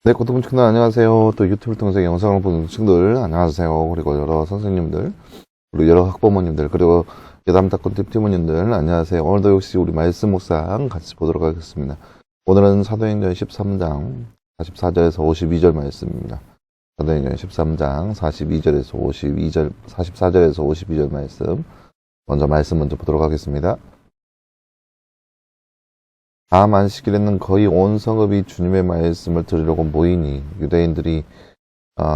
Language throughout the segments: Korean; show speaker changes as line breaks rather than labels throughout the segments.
네, 고등부 친구들 안녕하세요. 또 유튜브를 통해서 영상을 보는 친구들 안녕하세요. 그리고 여러 선생님들, 그리고 여러 학부모님들, 그리고 예담탁군 팀원님들 안녕하세요. 오늘도 역시 우리 말씀 묵상 같이 보도록 하겠습니다. 오늘은 사도행전 13장 44절에서 52절 말씀입니다. 사도행전 13장 42절에서 52절, 44절에서 52절 말씀. 먼저 보도록 하겠습니다. 다음 안식일에는 거의 온 성읍이 주님의 말씀을 들으려고 모이니 유대인들이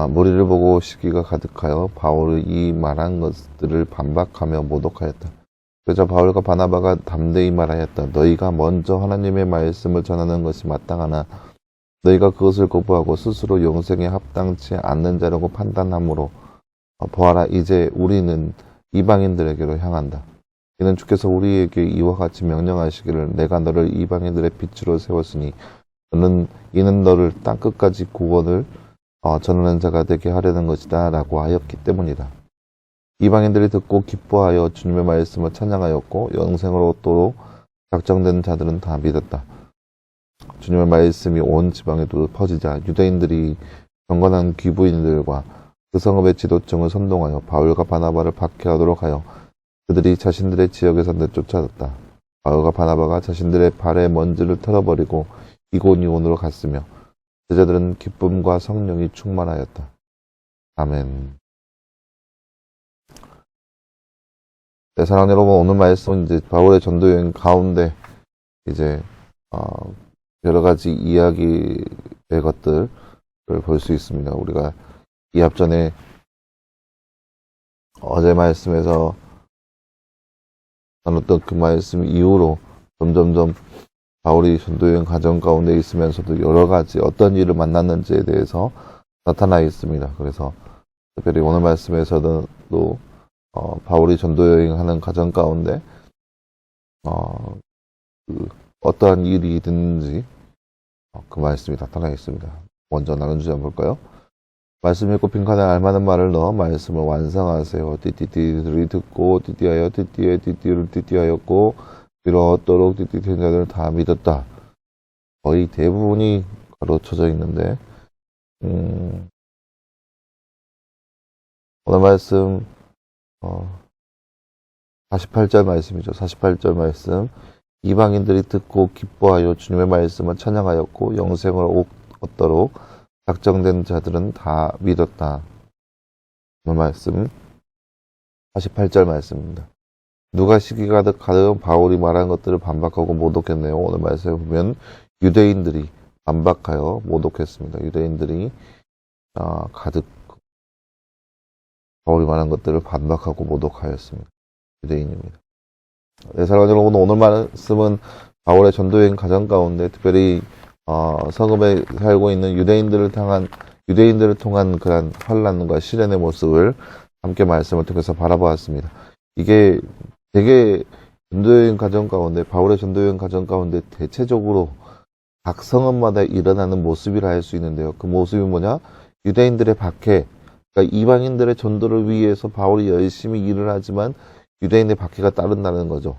무리를 보고 시기가 가득하여 바울이 이 말한 것들을 반박하며 모독하였다. 그래서 바울과 바나바가 담대히 말하였다. 너희가 먼저 하나님의 말씀을 전하는 것이 마땅하나 너희가 그것을 거부하고 스스로 영생에 합당치 않는 자라고 판단하므로 보아라, 이제 우리는 이방인들에게로 향한다. 이는 주께서 우리에게 이와 같이 명령하시기를 내가 너를 이방인들의 빛으로 세웠으니 이는 너를 땅끝까지 구원을 전하는 자가 되게 하려는 것이다 라고 하였기 때문이다. 이방인들이 듣고 기뻐하여 주님의 말씀을 찬양하였고 영생으로 얻도록 작정된 자들은 다 믿었다. 주님의 말씀이 온 지방에도 퍼지자 유대인들이 경건한 귀부인들과 그 성읍의 지도층을 선동하여 바울과 바나바를 박해하도록 하여 그들이 자신들의 지역에서 내쫓아졌다. 바울과 바나바가 자신들의 발의 먼지를 털어버리고 이곳이온으로 갔으며 제자들은 기쁨과 성령이 충만하였다. 아멘. 네, 사랑하는 여러분, 오늘 말씀은 이제 바울의 전도 여행 가운데 이제 여러 가지 이야기의 것들을 볼 수 있습니다. 우리가 이 앞전에 어제 말씀에서 나눴던 그 말씀 이후로 점점점 바울이 전도여행 과정 가운데 있으면서도 여러 가지 어떤 일을 만났는지에 대해서 나타나 있습니다. 그래서 특별히 오늘 말씀에서도 바울이 전도여행하는 과정 가운데 어떠한 일이 있는지 그 말씀이 나타나 있습니다. 먼저 나눈 주제 한번 볼까요? 말씀 읽고 빈칸에 알맞은 말을 넣어 말씀을 완성하세요. 띠띠띠들이 듣고 띠띠하여 띠띠에 띠띠를 띠띠하였고 이렇도록 띠띠된 자들을 다 믿었다. 거의 대부분이 가로쳐져 있는데 오늘 말씀 48절 말씀이죠. 48절 말씀. 이방인들이 듣고 기뻐하여 주님의 말씀을 찬양하였고 영생을 얻도록 작정된 자들은 다 믿었다. 오늘 말씀 48절 말씀입니다. 누가 시기가 가득 바울이 말한 것들을 반박하고 모독했네요. 오늘 말씀에 보면 유대인들이 반박하여 모독했습니다. 유대인들이 가득 바울이 말한 것들을 반박하고 모독하였습니다. 유대인입니다. 네, 사랑하는 여러분, 오늘 말씀은 바울의 전도여행 과정 가운데 특별히 성읍에 살고 있는 유대인들을 통한 그런 환난과 시련의 모습을 함께 말씀을 통해서 바라보았습니다. 이게 되게 전도여행 과정 가운데, 바울의 전도여행 과정 가운데 대체적으로 각 성읍마다 일어나는 모습이라 할 수 있는데요. 그 모습이 뭐냐? 유대인들의 박해, 그러니까 이방인들의 전도를 위해서 바울이 열심히 일을 하지만 유대인의 박해가 따른다는 거죠.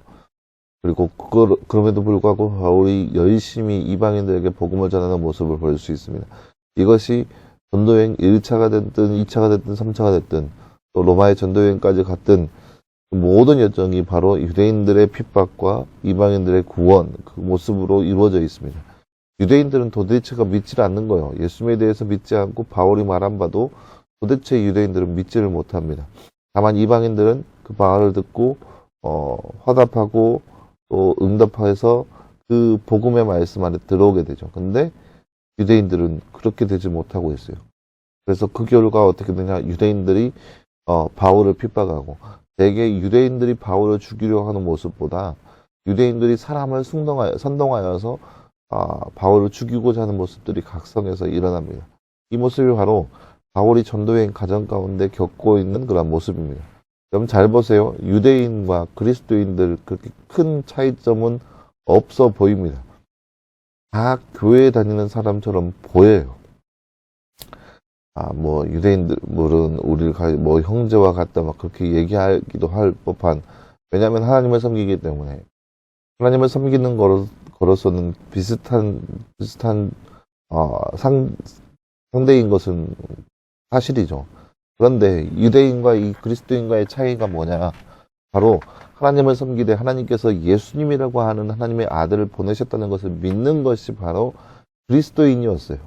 그리고 그럼에도 불구하고 바울이 열심히 이방인들에게 복음을 전하는 모습을 볼 수 있습니다. 이것이 전도여행 1차가 됐든 2차가 됐든 3차가 됐든 또 로마의 전도여행까지 갔든 모든 여정이 바로 유대인들의 핍박과 이방인들의 구원 그 모습으로 이루어져 있습니다. 유대인들은 도대체가 믿지 않는 거예요. 예수님에 대해서 믿지 않고 바울이 말한 바도 도대체 유대인들은 믿지를 못합니다. 다만 이방인들은 그 말을 듣고 화답하고 또 응답해서 그 복음의 말씀 안에 들어오게 되죠. 근데 유대인들은 그렇게 되지 못하고 있어요. 그래서 그 결과 어떻게 되냐? 유대인들이 바울을 핍박하고 대개 유대인들이 바울을 죽이려고 하는 모습보다 유대인들이 사람을 선동하여서 바울을 죽이고자 하는 모습들이 각성해서 일어납니다. 이 모습이 바로 바울이 전도여행 과정 가운데 겪고 있는 그런 모습입니다. 여러분 잘 보세요. 유대인과 그리스도인들 그렇게 큰 차이점은 없어 보입니다. 다 교회에 다니는 사람처럼 보여요. 유대인들은 우리를 형제와 같다 막 그렇게 얘기하기도 할 법한, 왜냐하면 하나님을 섬기기 때문에 하나님을 섬기는 거로서는 비슷한 상대인 것은 사실이죠. 그런데 유대인과 이 그리스도인과의 차이가 뭐냐? 바로 하나님을 섬기되 하나님께서 예수님이라고 하는 하나님의 아들을 보내셨다는 것을 믿는 것이 바로 그리스도인이었어요.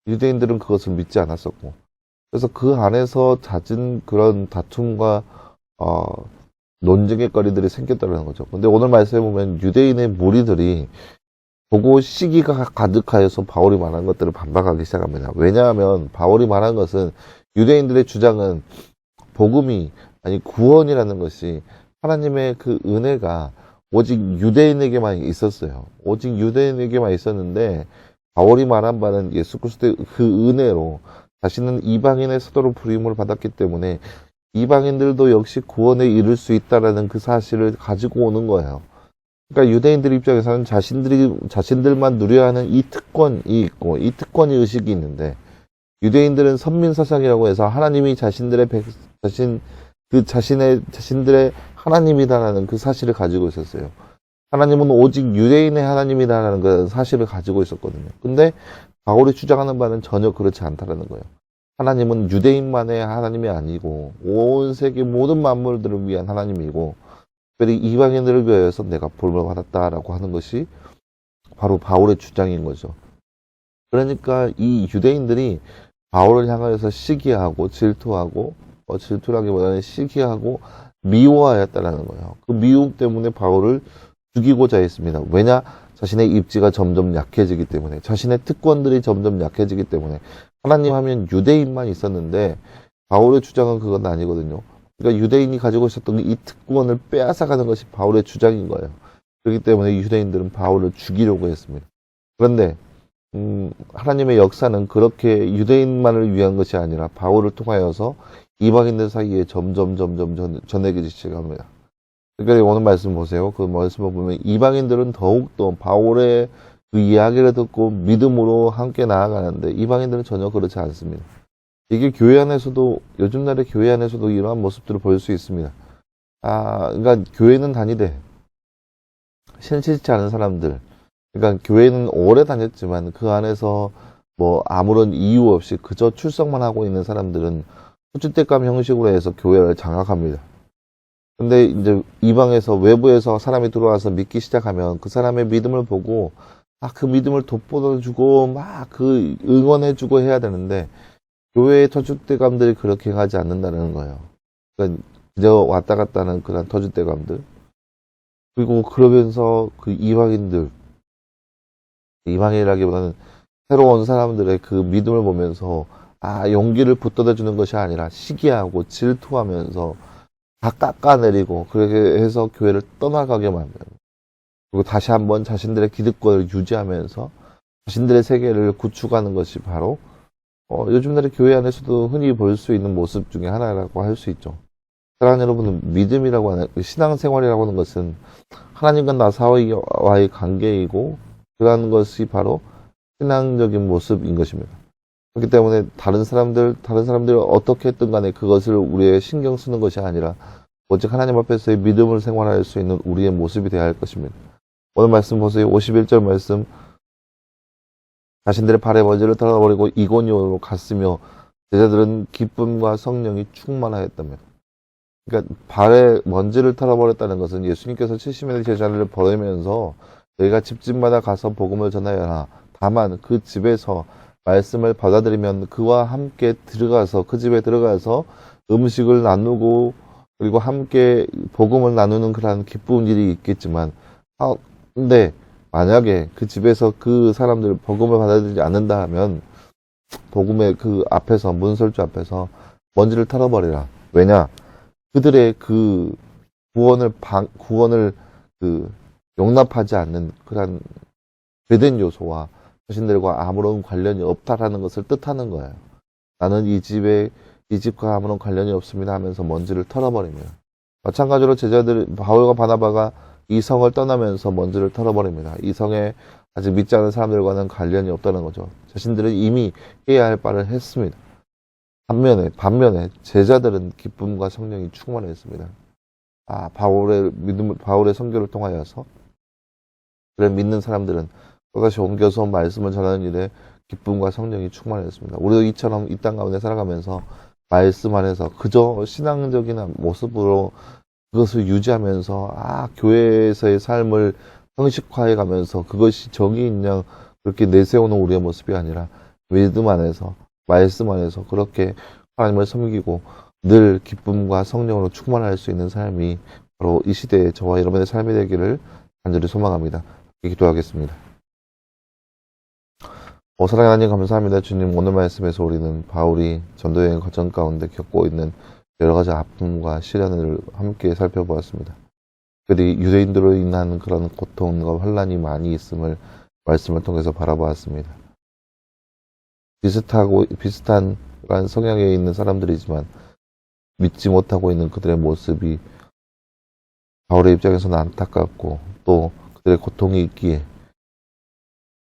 유대인들은 그것을 믿지 않았었고, 그래서 그 안에서 잦은 그런 다툼과 논쟁의 거리들이 생겼다는 거죠. 근데 오늘 말씀에 보면 유대인의 무리들이 보고 시기가 가득하여서 바울이 말한 것들을 반박하기 시작합니다. 왜냐하면 바울이 말한 것은 유대인들의 주장은 복음이 아니 구원이라는 것이 하나님의 그 은혜가 오직 유대인에게만 있었어요. 오직 유대인에게만 있었는데 바울이 말한 바는 예수 그리스도의 그 은혜로 자신은 이방인의 사도로 부름을 받았기 때문에 이방인들도 역시 구원에 이를 수 있다라는 그 사실을 가지고 오는 거예요. 그러니까 유대인들 입장에서는 자신들만 누려야 하는 이 특권이 있고 이 특권의 의식이 있는데 유대인들은 선민사상이라고 해서 하나님이 자신들의 하나님이다라는 그 사실을 가지고 있었어요. 하나님은 오직 유대인의 하나님이다라는 그 사실을 가지고 있었거든요. 근데 바울이 주장하는 바는 전혀 그렇지 않다라는 거예요. 하나님은 유대인만의 하나님이 아니고 온 세계 모든 만물들을 위한 하나님이고 특별히 이방인들을 위하여서 내가 부름을 받았다라고 하는 것이 바로 바울의 주장인 거죠. 그러니까 이 유대인들이 바울을 향하여서 시기하고 질투하고 질투라기보다는 시기하고 미워하였다라는 거예요. 그 미움 때문에 바울을 죽이고자 했습니다. 왜냐? 자신의 입지가 점점 약해지기 때문에, 자신의 특권들이 점점 약해지기 때문에. 하나님 하면 유대인만 있었는데 바울의 주장은 그건 아니거든요. 그러니까 유대인이 가지고 있었던 이 특권을 빼앗아가는 것이 바울의 주장인 거예요. 그렇기 때문에 유대인들은 바울을 죽이려고 했습니다. 그런데 하나님의 역사는 그렇게 유대인만을 위한 것이 아니라 바울을 통하여서 이방인들 사이에 점점 전해지기 시작합니다. 그러니까 오늘 말씀 보세요. 그 말씀을 보면 이방인들은 더욱더 바울의 그 이야기를 듣고 믿음으로 함께 나아가는데 이방인들은 전혀 그렇지 않습니다. 이게 교회 안에서도 요즘날의 교회 안에서도 이러한 모습들을 볼 수 있습니다. 그러니까 교회는 다니되 신실치 않은 사람들, 그러니까 교회는 오래 다녔지만 그 안에서 뭐 아무런 이유 없이 그저 출석만 하고 있는 사람들은 후주택감 형식으로 해서 교회를 장악합니다. 근데 이제 이방에서 외부에서 사람이 들어와서 믿기 시작하면 그 사람의 믿음을 보고 그 믿음을 돋보여주고 막 그 응원해주고 해야 되는데 교회의 터줏대감들이 그렇게 가지 않는다는 거예요. 그러니까 그저 왔다 갔다 하는 그런 터줏대감들. 그리고 그러면서 그 이방인이라기보다는 새로 온 사람들의 그 믿음을 보면서 용기를 붙돋아주는 것이 아니라 시기하고 질투하면서 다 깎아내리고 그렇게 해서 교회를 떠나가게 만들고 그리고 다시 한번 자신들의 기득권을 유지하면서 자신들의 세계를 구축하는 것이 바로 요즘날의 교회 안에서도 흔히 볼 수 있는 모습 중에 하나라고 할 수 있죠. 사랑하는 여러분, 믿음이라고 하는 신앙생활이라고 하는 것은 하나님과 나 사이와의 관계이고 그러한 것이 바로 신앙적인 모습인 것입니다. 그렇기 때문에 다른 사람들이 어떻게 했든 간에 그것을 우리의 신경 쓰는 것이 아니라 오직 하나님 앞에서의 믿음을 생활할 수 있는 우리의 모습이 되어야 할 것입니다. 오늘 말씀 보세요. 51절 말씀. 자신들의 발에 먼지를 털어버리고 이고니온으로 갔으며 제자들은 기쁨과 성령이 충만하였다며. 그러니까 발에 먼지를 털어버렸다는 것은 예수님께서 70년의 제자를 보내면서 너희가 집집마다 가서 복음을 전하여라. 다만 그 집에서 말씀을 받아들이면 그와 함께 들어가서 그 집에 들어가서 음식을 나누고 그리고 함께 복음을 나누는 그러한 기쁜 일이 있겠지만 근데 만약에 그 집에서 그 사람들 복음을 받아들이지 않는다 하면 복음의 그 앞에서 문설주 앞에서 먼지를 털어버리라. 왜냐? 그들의 그 구원을 그 용납하지 않는 그런 배된 요소와 자신들과 아무런 관련이 없다라는 것을 뜻하는 거예요. 나는 이 집과 아무런 관련이 없습니다 하면서 먼지를 털어버립니다. 마찬가지로 바울과 바나바가 이 성을 떠나면서 먼지를 털어버립니다. 이 성에 아직 믿지 않은 사람들과는 관련이 없다는 거죠. 자신들은 이미 해야 할 바를 했습니다. 반면에 제자들은 기쁨과 성령이 충만했습니다. 바울의 선교를 통하여서 그래 믿는 사람들은 또다시 옮겨서 말씀을 전하는 일에 기쁨과 성령이 충만했습니다. 우리도 이처럼 이 땅 가운데 살아가면서 말씀 안에서 그저 신앙적인 모습으로 그것을 유지하면서 교회에서의 삶을 형식화해 가면서 그것이 정의 있냐 그렇게 내세우는 우리의 모습이 아니라 믿음 안에서 말씀 안에서 그렇게 하나님을 섬기고 늘 기쁨과 성령으로 충만할 수 있는 삶이 바로 이 시대의 저와 여러분의 삶이 되기를 간절히 소망합니다. 기도하겠습니다. 사랑하는 하나님 감사합니다. 주님, 오늘 말씀에서 우리는 바울이 전도여행 과정 가운데 겪고 있는 여러 가지 아픔과 시련을 함께 살펴보았습니다. 특별히 유대인들로 인한 그런 고통과 환란이 많이 있음을 말씀을 통해서 바라보았습니다. 비슷한 성향에 있는 사람들이지만 믿지 못하고 있는 그들의 모습이 바울의 입장에서는 안타깝고 또 그들의 고통이 있기에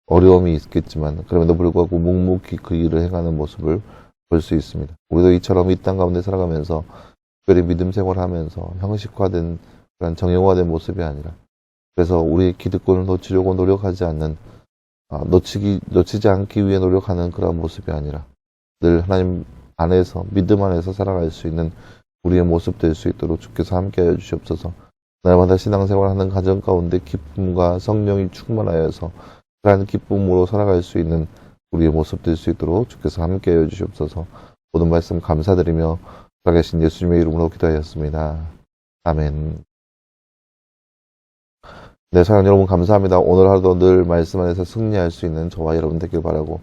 어려움이 있겠지만 그럼에도 불구하고 묵묵히 그 일을 행하는 모습을 볼 수 있습니다. 우리도 이처럼 이 땅 가운데 살아가면서 특별히 믿음 생활하면서 형식화된 그런 정형화된 모습이 아니라 그래서 우리의 기득권을 놓치려고 노력하지 않는 놓치지 않기 위해 노력하는 그런 모습이 아니라 늘 하나님 안에서 믿음 안에서 살아갈 수 있는 우리의 모습 될 수 있도록 주께서 함께하여 주시옵소서. 날마다 신앙생활하는 가정 가운데 기쁨과 성령이 충만하여서 그러한 기쁨으로 살아갈 수 있는 우리의 모습 될 수 있도록 주께서 함께하여 주시옵소서. 모든 말씀 감사드리며 살아계신 예수님의 이름으로 기도하였습니다. 아멘. 네, 사랑하는 여러분 감사합니다. 오늘 하루도 늘 말씀 안에서 승리할 수 있는 저와 여러분 되길 바라고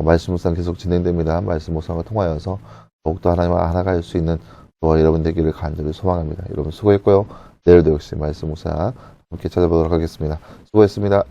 말씀 묵상 계속 진행됩니다. 말씀 묵상을 통하여서 더욱더 하나님과 알아갈 수 있는 저와 여러분 되기를 간절히 소망합니다. 여러분 수고했고요. 내일도 역시 말씀 묵상 함께 찾아보도록 하겠습니다. 수고했습니다.